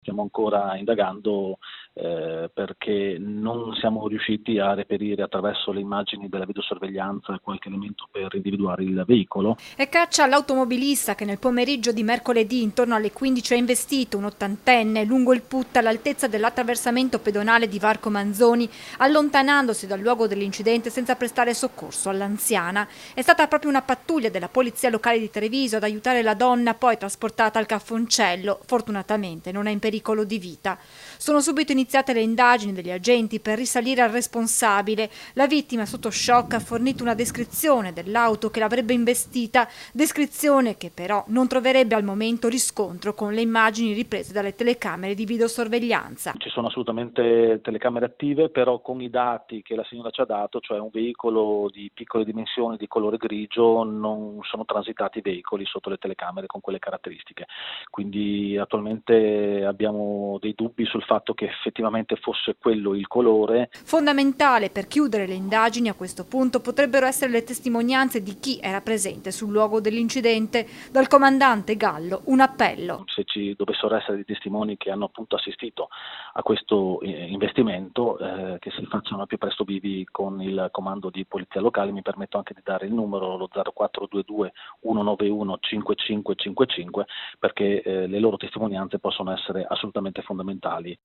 Stiamo ancora indagando perché non siamo riusciti a reperire attraverso le immagini della videosorveglianza qualche elemento per individuare il veicolo. E caccia all'automobilista che nel pomeriggio di mercoledì intorno alle 15 ha investito un ottantenne lungo il Put all'altezza dell'attraversamento pedonale di Varco Manzoni, allontanandosi dal luogo dell'incidente senza prestare soccorso all'anziana. È stata proprio una pattuglia della polizia locale di Treviso ad aiutare la donna, poi trasportata al Caffoncello. Fortunatamente non è in pericolo di vita. Sono subito iniziate le indagini degli agenti per risalire al responsabile. La vittima, sotto shock, ha fornito una descrizione dell'auto che l'avrebbe investita, descrizione che però non troverebbe al momento riscontro con le immagini riprese dalle telecamere di videosorveglianza. Ci sono assolutamente telecamere attive, però con i dati che la signora ci ha dato, cioè un veicolo di piccole dimensioni di colore grigio, non sono transitati veicoli sotto le telecamere con quelle caratteristiche. Quindi attualmente abbiamo dei dubbi sul fatto che effettivamente fosse quello il colore. Fondamentale per chiudere le indagini a questo punto potrebbero essere le testimonianze di chi era presente sul luogo dell'incidente. Dal comandante Gallo un appello. Se ci dovessero essere dei testimoni che hanno appunto assistito a questo investimento, che si facciano al più presto vivi con il comando di polizia locale. Mi permetto anche di dare il numero, lo 0422 191 5555, perché le loro testimonianze possono essere assolutamente fondamentali.